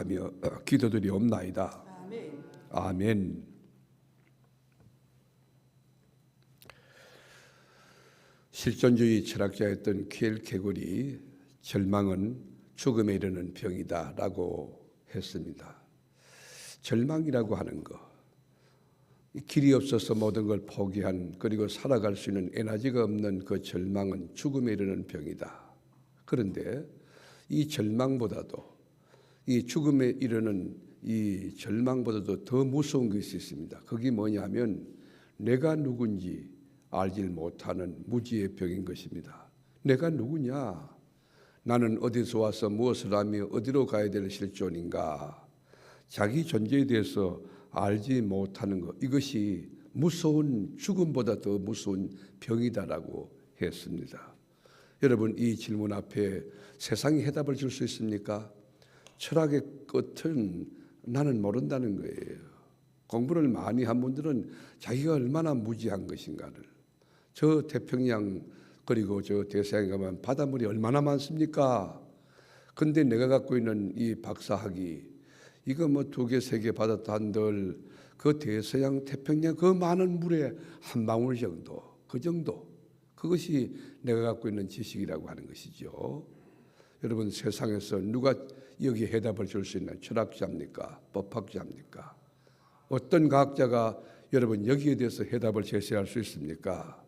축복하며 기도드리옵나이다. 아멘. 실존주의 철학자였던 킬케골이 절망은 죽음에 이르는 병이다라고 했습니다. 절망이라고 하는 것, 길이 없어서 모든 걸 포기한, 그리고 살아갈 수 있는 에너지가 없는 그 절망은 죽음에 이르는 병이다. 그런데 이 절망보다도, 이 죽음에 이르는 이 절망보다도 더 무서운 것이 있습니다. 그게 뭐냐면 내가 누군지 알지 못하는 무지의 병인 것입니다. 내가 누구냐? 나는 어디서 와서 무엇을 하며 어디로 가야 될 실존인가? 자기 존재에 대해서 알지 못하는 것, 이것이 무서운, 죽음보다 더 무서운 병이다라고 했습니다. 여러분, 이 질문 앞에 세상이 해답을 줄 수 있습니까? 철학의 끝은 나는 모른다는 거예요. 공부를 많이 한 분들은 자기가 얼마나 무지한 것인가를, 저 태평양 그리고 저 대서양에 가면 바닷물이 얼마나 많습니까? 근데 내가 갖고 있는 이 박사학위, 이거 뭐 2개, 3개 받았다 한들 그 대서양, 태평양 그 많은 물에 한 방울 정도, 그 정도, 그것이 내가 갖고 있는 지식이라고 하는 것이죠. 여러분, 세상에서 누가 여기에 해답을 줄 수 있는 철학자입니까? 법학자입니까? 어떤 과학자가 여러분 여기에 대해서 해답을 제시할 수 있습니까?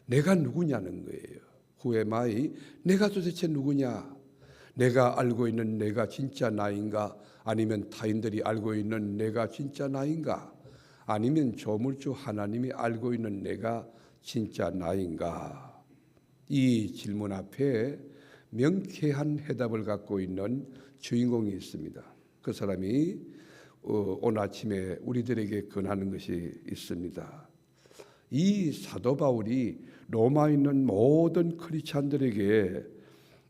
내가 누구냐는 거예요. Who am I? 내가 도대체 누구냐? 내가 알고 있는 내가 진짜 나인가? 아니면 타인들이 알고 있는 내가 진짜 나인가? 아니면 조물주 하나님이 알고 있는 내가 진짜 나인가? 이 질문 앞에 명쾌한 해답을 갖고 있는 주인공이 있습니다. 그 사람이 오늘 아침에 우리들에게 권하는 것이 있습니다. 이 사도 바울이 로마에 있는 모든 크리스찬들에게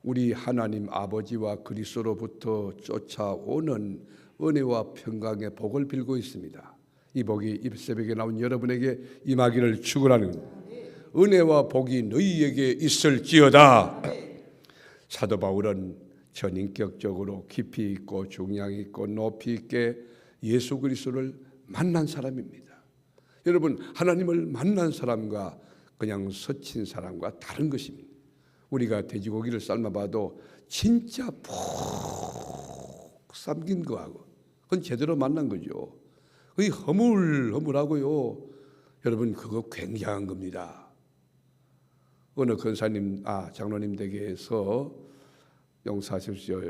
우리 하나님 아버지와 그리스도로부터 쫓아오는 은혜와 평강의 복을 빌고 있습니다. 이 복이 이 새벽에 나온 여러분에게 임하기를 축원하는 은혜와 복이 너희에게 있을지어다. 사도 바울은 전인격적으로 깊이 있고 중량 있고 높이 있게 예수 그리스도를 만난 사람입니다. 여러분, 하나님을 만난 사람과 그냥 스친 사람과 다른 것입니다. 우리가 돼지고기를 삶아봐도 진짜 푹 삶긴 거하고 그건 제대로 만난 거죠. 그게 허물허물하고요. 여러분, 그거 굉장한 겁니다. 어느 권사님, 장로님 댁에서 용서하십시오.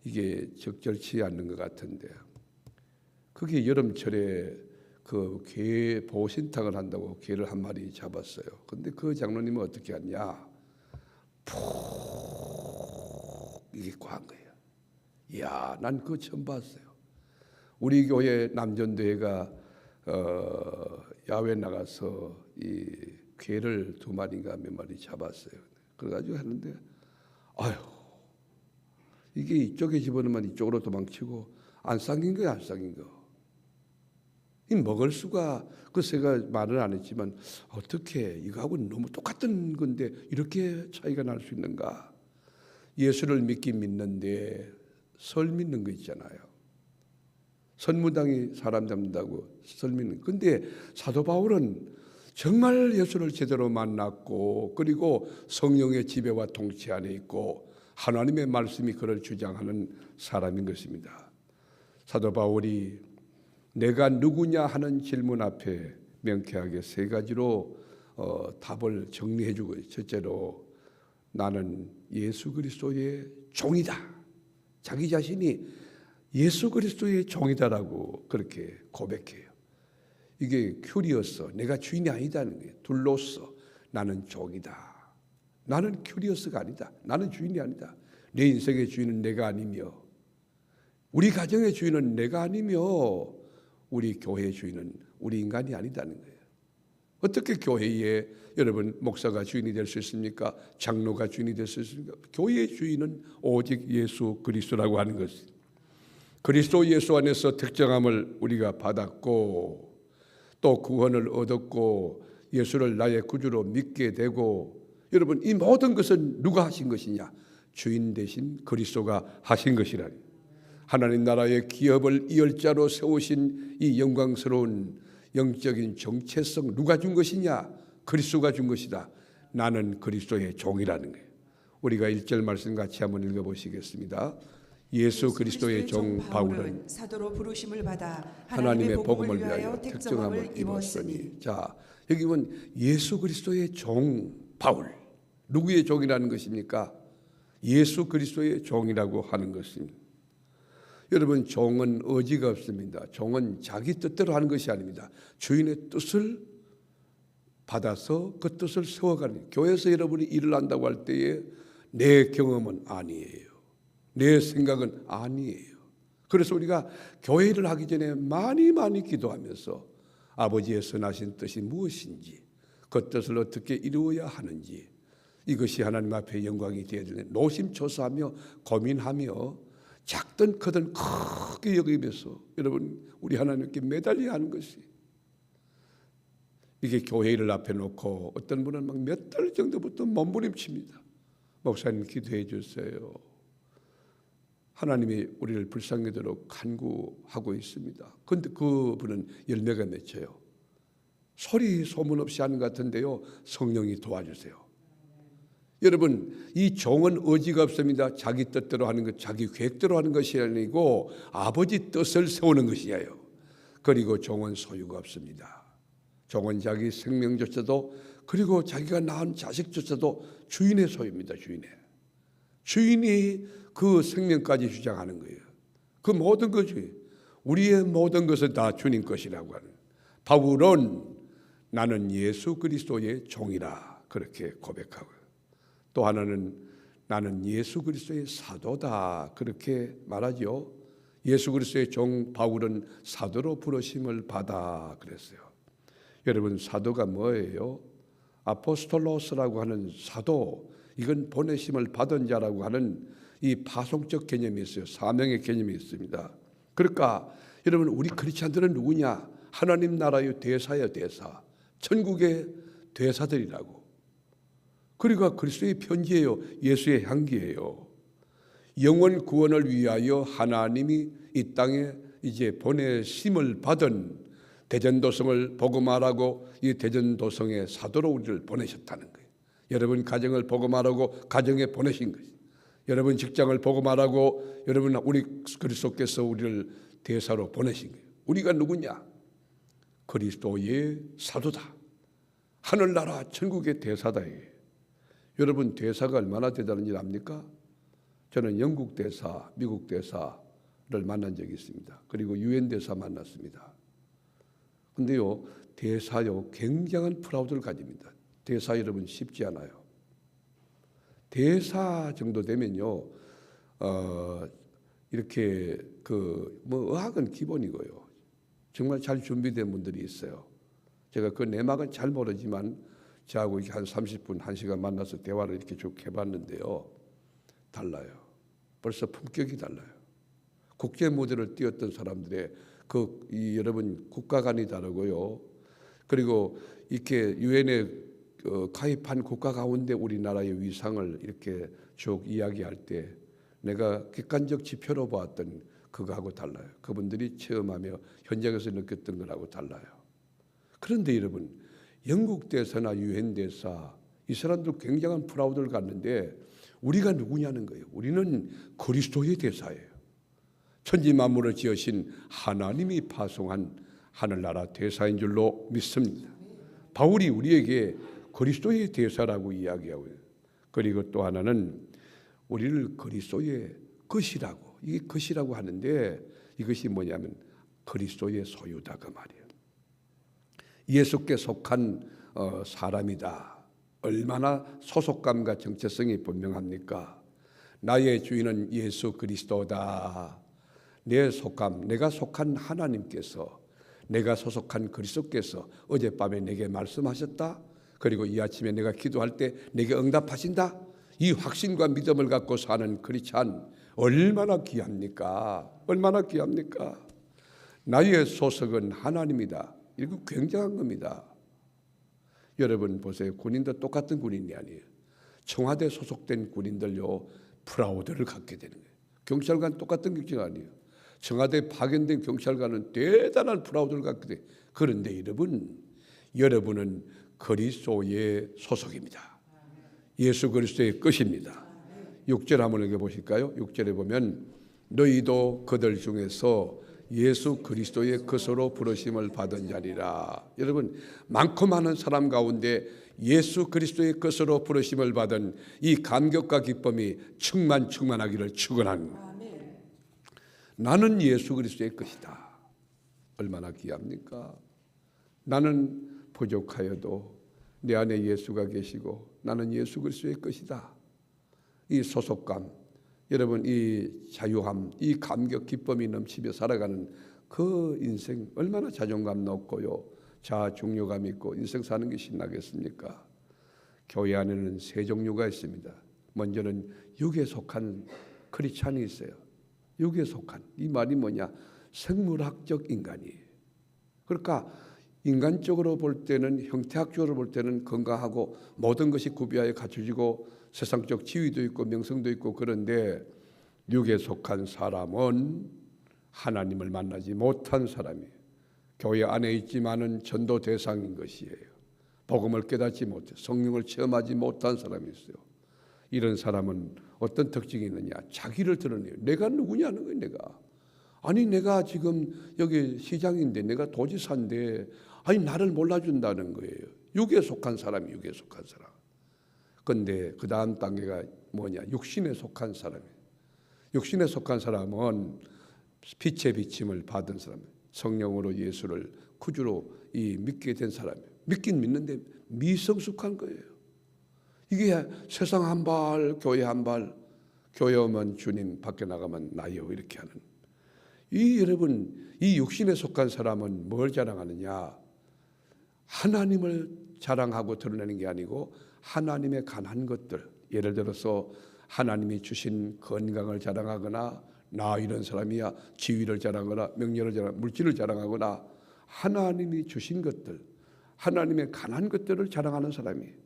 이게 적절치 않는 것 같은데, 그게 여름철에 그 개 보신탕을 한다고 개를 한 마리 잡았어요. 근데 그 장로님은 어떻게 하냐? 푹 이게 과한 거예요. 이야, 난 그거 처음 봤어요. 우리 교회 남전대회가 야외 나가서 이 개를 2마리인가 몇 마리 잡았어요. 그래가지고 하는데, 아유, 이게 이쪽에 집어넣으면 이쪽으로 도망치고 안 쌍긴 거야, 안 쌍긴 거. 이 먹을 수가, 제가 말을 안 했지만 어떻게 이거하고 너무 똑같은 건데 이렇게 차이가 날 수 있는가? 예수를 믿긴 믿는데 설 믿는 거 있잖아요. 선무당이 사람 잡는다고 설 믿는. 근데 사도 바울은 정말 예수를 제대로 만났고, 그리고 성령의 지배와 통치 안에 있고 하나님의 말씀이 그를 주장하는 사람인 것입니다. 사도 바울이 내가 누구냐 하는 질문 앞에 명쾌하게 3가지로 답을 정리해주고, 첫째로 나는 예수 그리스도의 종이다. 자기 자신이 예수 그리스도의 종이다라고 그렇게 고백해요. 이게 큐리어서, 내가 주인이 아니다는 거예요. 둘로서 나는 종이다. 나는 큐리어스가 아니다. 나는 주인이 아니다. 내 인생의 주인은 내가 아니며, 우리 가정의 주인은 내가 아니며, 우리 교회의 주인은 우리 인간이 아니다는 거예요. 어떻게 교회에 여러분 목사가 주인이 될 수 있습니까? 장로가 주인이 될 수 있습니까? 교회의 주인은 오직 예수 그리스도라고 하는 것입니다. 그리스도 예수 안에서 특정함을 우리가 받았고, 또 구원을 얻었고, 예수를 나의 구주로 믿게 되고, 여러분, 이 모든 것은 누가 하신 것이냐? 주인 대신 그리스도가 하신 것이라니. 하나님 나라의 기업을 이열자로 세우신 이 영광스러운 영적인 정체성 누가 준 것이냐? 그리스도가 준 것이다. 나는 그리스도의 종이라는 거예요. 우리가 1절 말씀 같이 한번 읽어보시겠습니다. 예수 그리스도의 종 바울은 사도로 부르심을 받아 하나님의 복음을 위하여 택정함을 입었으니. 자, 여기 보면 예수 그리스도의 종 바울, 누구의 종이라는 것입니까? 예수 그리스도의 종이라고 하는 것입니다. 여러분, 종은 의지가 없습니다. 종은 자기 뜻대로 하는 것이 아닙니다. 주인의 뜻을 받아서 그 뜻을 세워가는, 교회에서 여러분이 일을 한다고 할 때에 내 경험은 아니에요, 내 생각은 아니에요. 그래서 우리가 교회 일을 하기 전에 많이 기도하면서 아버지의 선하신 뜻이 무엇인지, 그 뜻을 어떻게 이루어야 하는지, 이것이 하나님 앞에 영광이 되어야 되는, 노심초사하며 고민하며 작든 크든 크게 여기면서 여러분 우리 하나님께 매달려야 하는 것이, 이게 교회 일을 앞에 놓고 어떤 분은 막 몇 달 정도부터 몸부림칩니다. 목사님 기도해 주세요. 하나님이 우리를 불쌍히도록 간구하고 있습니다. 그런데 그분은 열매가 맺혀요. 소리 소문 없이 하는 것 같은데요, 성령이 도와주세요. 여러분, 이 종은 의지가 없습니다. 자기 뜻대로 하는 것, 자기 계획대로 하는 것이 아니고 아버지 뜻을 세우는 것이에요. 그리고 종은 소유가 없습니다. 종은 자기 생명조차도, 그리고 자기가 낳은 자식조차도 주인의 소유입니다. 주인이 그 생명까지 주장하는 거예요. 그 모든 것이, 우리의 모든 것은 다 주님 것이라고 하는, 바울은 나는 예수 그리스도의 종이라 그렇게 고백하고요. 또 하나는 나는 예수 그리스도의 사도다 그렇게 말하죠. 예수 그리스도의 종 바울은 사도로 부르심을 받아 그랬어요. 여러분, 사도가 뭐예요? 아포스톨로스라고 하는 사도, 이건 보내심을 받은 자라고 하는 이 파송적 개념이 있어요. 사명의 개념이 있습니다. 그러니까 여러분, 우리 크리스찬들은 누구냐? 하나님 나라의 대사예요. 대사, 천국의 대사들이라고. 그러니까 그리스도의 편지예요. 예수의 향기예요. 영원 구원을 위하여 하나님이 이 땅에 이제 보내심을 받은 대전도성을 복음하라고, 이 대전도성의 사도로 우리를 보내셨다는 거예요. 여러분 가정을 복음하라고 가정에 보내신 거예요. 여러분 직장을 복음하라고, 여러분 우리 그리스도께서 우리를 대사로 보내신 거예요. 우리가 누구냐? 그리스도의 사도다. 하늘나라 천국의 대사다. 여러분, 대사가 얼마나 대단한 일 압니까? 저는 영국 대사, 미국 대사를 만난 적이 있습니다. 그리고 유엔 대사 만났습니다. 근데요, 대사요 굉장한 프라우드를 가집니다. 대사 여러분 쉽지 않아요. 대사 정도 되면요, 이렇게 뭐 의학은 기본이고요. 정말 잘 준비된 분들이 있어요. 제가 그 내막은 잘 모르지만 저하고 이렇게 한 30분, 1시간 만나서 대화를 이렇게 쭉 해봤는데요, 달라요. 벌써 품격이 달라요. 국제 무대를 띄웠던 사람들의 여러분 국가관이 다르고요. 그리고 이렇게 유엔에 가입한 국가 가운데 우리나라의 위상을 이렇게 쭉 이야기할 때 내가 객관적 지표로 보았던 그거하고 달라요. 그분들이 체험하며 현장에서 느꼈던 거하고 달라요. 그런데 여러분, 영국 대사나 유엔 대사, 이 사람들 굉장한 프라우드를 갖는데 우리가 누구냐는 거예요. 우리는 그리스도의 대사예요. 천지 만물을 지으신 하나님이 파송한 하늘나라 대사인 줄로 믿습니다. 바울이 우리에게 그리스도의 대사라고 이야기하고요. 그리고 또 하나는 우리를 그리스도의 것이라고, 이게 것이라고 하는데 이것이 뭐냐면 그리스도의 소유다 그 말이에요. 예수께 속한 사람이다. 얼마나 소속감과 정체성이 분명합니까? 나의 주인은 예수 그리스도다. 내 속감, 내가 속한 하나님께서, 내가 소속한 그리스도께서 어젯밤에 내게 말씀하셨다. 그리고 이 아침에 내가 기도할 때 내게 응답하신다. 이 확신과 믿음을 갖고 사는 크리스찬 얼마나 귀합니까? 얼마나 귀합니까? 나의 소속은 하나님이다. 이거 굉장한 겁니다. 여러분 보세요. 군인도 똑같은 군인이 아니에요. 청와대 소속된 군인들요, 프라우드를 갖게 되는 거예요. 경찰관 똑같은 경찰 아니에요. 청와대 파견된 경찰관은 대단한 프라우드를 갖게 돼. 그런데 여러분은 그리스도의 소속입니다. 예수 그리스도의 것입니다. 6절 한번 읽어보실까요? 6절에 보면 너희도 그들 중에서 예수 그리스도의 것으로 부르심을 받은 자리라. 여러분, 많고 많은 사람 가운데 예수 그리스도의 것으로 부르심을 받은 이 감격과 기쁨이 충만하기를 축원합니다. 나는 예수 그리스도의 것이다. 얼마나 귀합니까? 나는 부족하여도 내 안에 예수가 계시고 나는 예수 그리스도의 것이다. 이 소속감, 여러분 이 자유함, 이 감격 기쁨이 넘치며 살아가는 그 인생 얼마나 자존감 높고요, 자아 중요감 있고 인생 사는 게 신나겠습니까? 교회 안에는 세 종류가 있습니다. 먼저는 육에 속한 크리스찬이 있어요. 육에 속한, 이 말이 뭐냐? 생물학적 인간이에요. 그러니까 인간적으로 볼 때는, 형태학적으로 볼 때는 건강하고 모든 것이 구비하여 갖춰지고 세상적 지위도 있고 명성도 있고, 그런데 육에 속한 사람은 하나님을 만나지 못한 사람이에요. 교회 안에 있지만은 전도 대상인 것이에요. 복음을 깨닫지 못해 성령을 체험하지 못한 사람이 있어요. 이런 사람은 어떤 특징이 있느냐? 자기를 드러내요. 내가 누구냐는 거예요. 내가 지금 여기 시장인데, 내가 도지사인데, 나를 몰라준다는 거예요. 육에 속한 사람이 육에 속한 사람. 그런데 그 다음 단계가 뭐냐? 육신에 속한 사람이에요. 육신에 속한 사람은 빛의 비침을 받은 사람이에요. 성령으로 예수를 구주로 믿게 된 사람이에요. 믿긴 믿는데 미성숙한 거예요. 이게 세상 한 발, 교회 한 발, 교회 오면 주님, 밖에 나가면 나요, 이렇게 하는. 여러분, 이 육신에 속한 사람은 뭘 자랑하느냐? 하나님을 자랑하고 드러내는 게 아니고 하나님의 간한 것들, 예를 들어서 하나님이 주신 건강을 자랑하거나, 나 이런 사람이야, 지위를 자랑하거나, 명예를 자랑하거나, 물질을 자랑하거나, 하나님이 주신 것들, 하나님의 간한 것들을 자랑하는 사람이에요.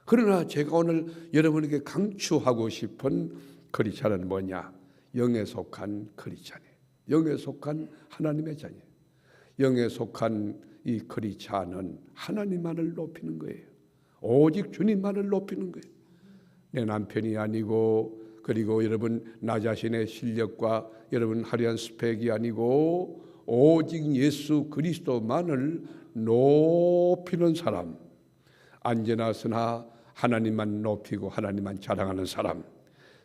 그러나 제가 오늘 여러분에게 강추하고 싶은 크리스찬은 뭐냐? 영에 속한 크리스찬이에요. 영에 속한 하나님의 자녀예요. 영에 속한 이 크리스찬은 하나님만을 높이는 거예요. 오직 주님만을 높이는 거예요. 내 남편이 아니고, 그리고 여러분 나 자신의 실력과 여러분 화려한 스펙이 아니고 오직 예수 그리스도만을 높이는 사람, 언제나 서나 하나님만 높이고 하나님만 자랑하는 사람.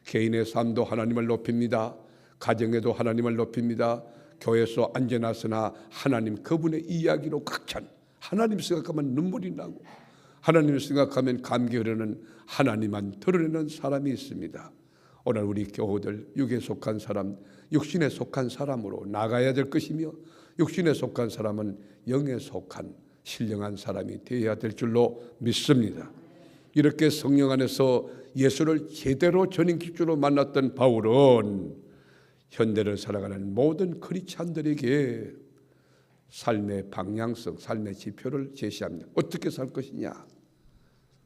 개인의 삶도 하나님을 높입니다. 가정에도 하나님을 높입니다. 교회에서 언제나 서나 하나님, 그분의 이야기로 꽉 찬, 하나님 생각하면 눈물이 나고 하나님을 생각하면 감기 흐르는, 하나님만 드러내는 사람이 있습니다. 오늘 우리 교우들 육에 속한 사람, 육신에 속한 사람으로 나가야 될 것이며, 육신에 속한 사람은 영에 속한 신령한 사람이 되어야 될 줄로 믿습니다. 이렇게 성령 안에서 예수를 제대로 전인격주로 만났던 바울은 현대를 살아가는 모든 크리스찬들에게 삶의 방향성, 삶의 지표를 제시합니다. 어떻게 살 것이냐?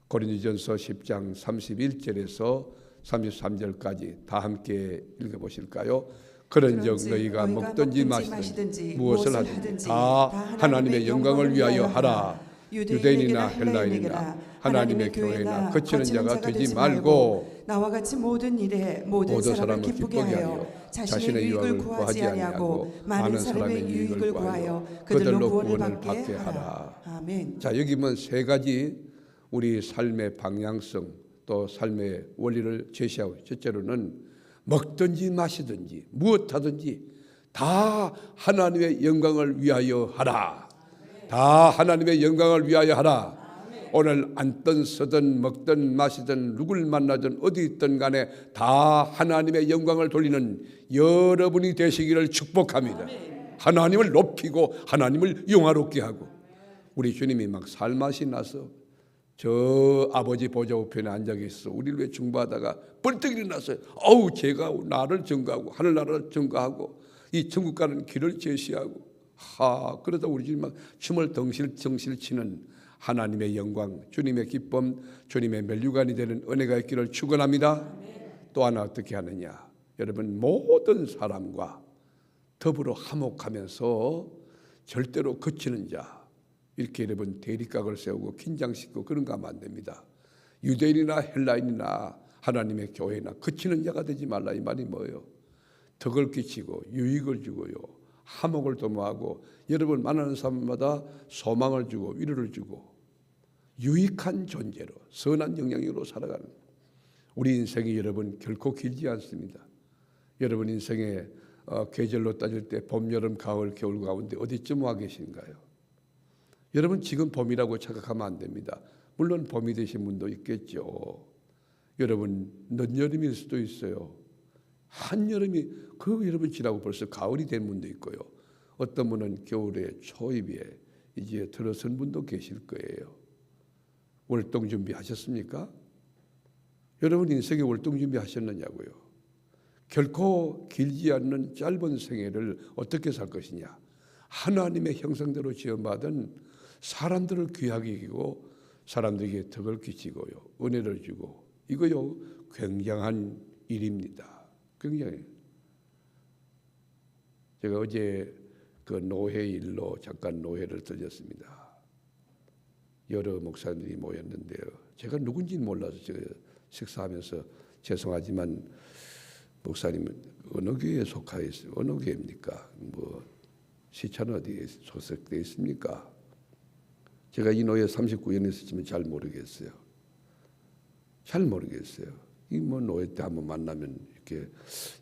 고린도전서 10장 31절에서 33절까지 다 함께 읽어보실까요? 그런즉 너희가 먹든지 마시든지 무엇을 하든지 다 하나님의 영광을 위하여 하라. 유대인이나 헬라인이나 하나님의 교회나 거치는 자가 되지 말고 나와 같이 모든 일에 모든 사람을 기쁘게 하여 자신의 유익을 구하지 아니하고 많은 사람의 유익을 구하여 그들로 구원을 받게 하라. 아멘. 자, 여기 보면 세 가지 우리 삶의 방향성, 또 삶의 원리를 제시하고, 첫째로는 먹든지 마시든지 무엇하든지 다 하나님의 영광을 위하여 하라. 다 하나님의 영광을 위하여 하라. 오늘 앉든 서든 먹든 마시든 누굴 만나든 어디 있든 간에 다 하나님의 영광을 돌리는 여러분이 되시기를 축복합니다. 하나님을 높이고 하나님을 영화롭게 하고. 우리 주님이 막 살맛이 나서 저 아버지 보좌 우편에 앉아 계셔서 우리를 왜 중보하다가 벌떡 일어났어요. 제가 나를 증거하고 하늘나라를 증거하고 이 천국 가는 길을 제시하고, 그러다 우리 주님 막 춤을 덩실 치는 하나님의 영광, 주님의 기쁨, 주님의 면류관이 되는 은혜가 있기를 축원합니다. 또 하나 어떻게 하느냐? 여러분, 모든 사람과 더불어 화목하면서 절대로 그치는 자, 이렇게 여러분 대립각을 세우고 긴장시키고 그런 거 하면 안 됩니다. 유대인이나 헬라인이나 하나님의 교회나 그치는 자가 되지 말라, 이 말이 뭐예요? 덕을 끼치고 유익을 주고요, 화목을 도모하고 여러분 만나는 사람마다 소망을 주고 위로를 주고 유익한 존재로 선한 영향력으로 살아가는, 우리 인생이 여러분 결코 길지 않습니다. 여러분 인생의 계절로 따질 때 봄, 여름, 가을, 겨울 가운데 어디쯤 와 계신가요? 여러분 지금 봄이라고 착각하면 안 됩니다. 물론 봄이 되신 분도 있겠죠. 여러분 늦여름일 수도 있어요. 한여름이 여러분 지나고 벌써 가을이 된 분도 있고요. 어떤 분은 겨울에 초입에 이제 들어선 분도 계실 거예요. 월동 준비하셨습니까? 여러분 인생에 월동 준비하셨느냐고요? 결코 길지 않는 짧은 생애를 어떻게 살 것이냐? 하나님의 형상대로 지음받은 사람들을 귀하게 여기고 사람들에게 덕을 끼치고요, 은혜를 주고, 이거요 굉장한 일입니다. 굉장히. 제가 어제 그 노회일로 잠깐 노회를 들렸습니다. 여러 목사님들이 모였는데요, 제가 누군지는 몰라서 제가 식사하면서 죄송하지만 목사님은 어느 교회에 속하여 있어요? 어느 교회입니까? 뭐 시천 어디에 소속되어 있습니까? 제가 이 노예 39년에 있었지만 잘 모르겠어요. 잘 모르겠어요. 이 뭐 노예 때 한번 만나면 이렇게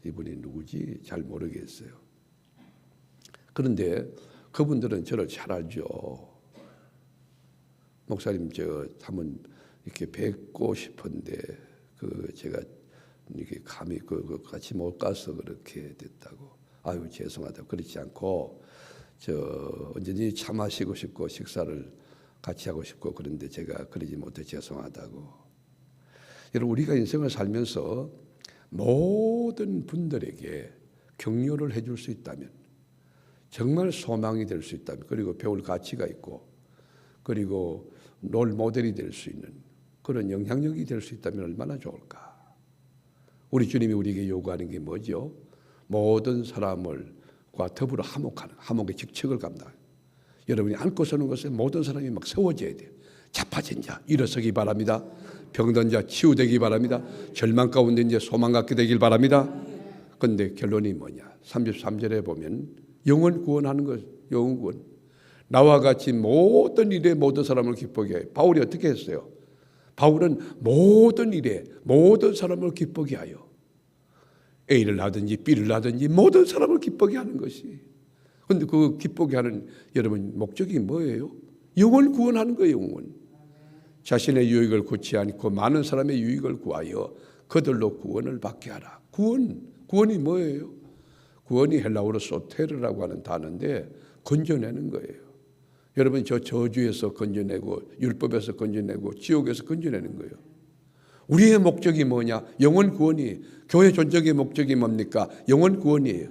이분이 누구지 잘 모르겠어요. 그런데 그분들은 저를 잘 알죠. 목사님 저 한번 이렇게 뵙고 싶은데 제가 이게 감히 같이 못 가서 그렇게 됐다고. 아유 죄송하다고. 그렇지 않고 저 언제든지 차 마시고 싶고 식사를 같이 하고 싶고 그런데 제가 그러지 못해 죄송하다고. 여러분 우리가 인생을 살면서 모든 분들에게 격려를 해줄 수 있다면, 정말 소망이 될 수 있다면, 그리고 배울 가치가 있고 그리고 롤 모델이 될 수 있는 그런 영향력이 될 수 있다면 얼마나 좋을까. 우리 주님이 우리에게 요구하는 게 뭐죠? 모든 사람과 더불어 화목하는, 화목의 직책을 감당하는. 여러분이 앉고 서는 것에 모든 사람이 막 세워져야 돼요. 자빠진 자 일어서기 바랍니다. 병든 자 치유되기 바랍니다. 절망 가운데 이제 소망 갖게 되길 바랍니다. 그런데 결론이 뭐냐? 33절에 보면 영혼 구원하는 것, 영혼 구원. 나와 같이 모든 일에 모든 사람을 기쁘게 하여. 바울이 어떻게 했어요? 바울은 모든 일에 모든 사람을 기쁘게 하여 A를 하든지 B를 하든지 모든 사람을 기쁘게 하는 것이. 그런데 그 기쁘게 하는 여러분 목적이 뭐예요? 영혼을 구원하는 거예요. 영혼. 자신의 유익을 구치 않고 많은 사람의 유익을 구하여 그들로 구원을 받게 하라. 구원이 뭐예요? 구원이 헬라어로 소테르라고 하는 단어인데 건져내는 거예요. 여러분 저 저주에서 건져내고 율법에서 건져내고 지옥에서 건져내는 거예요. 우리의 목적이 뭐냐? 영혼 구원이. 교회 존적의 목적이 뭡니까? 영혼 구원이에요.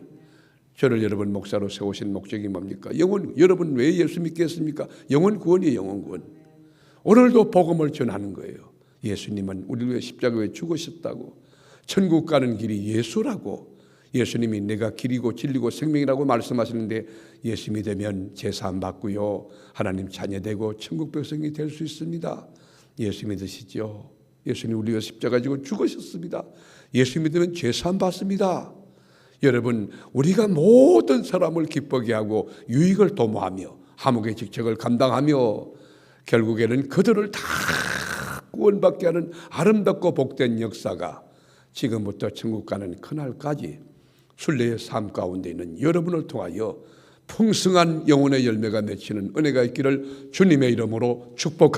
저를 여러분 목사로 세우신 목적이 뭡니까? 여러분 왜 예수 믿겠습니까? 영혼 구원이에요. 영혼 구원. 오늘도 복음을 전하는 거예요. 예수님은 우리를 위해 십자가에 죽으셨다고. 천국 가는 길이 예수라고. 예수님이 내가 길이고 진리고 생명이라고 말씀하시는데 예수 믿으면 제사함 받고요, 하나님 자녀 되고 천국 백성이 될 수 있습니다. 예수 믿으시죠? 예수님 우리 위해 십자가 지고 죽으셨습니다. 예수 믿으면 제사함 받습니다. 여러분 우리가 모든 사람을 기쁘게 하고 유익을 도모하며 화목의 직책을 감당하며 결국에는 그들을 다 구원받게 하는 아름답고 복된 역사가 지금부터 천국 가는 그날까지 순례의 삶 가운데 있는 여러분을 통하여 풍성한 영혼의 열매가 맺히는 은혜가 있기를 주님의 이름으로 축복합니다.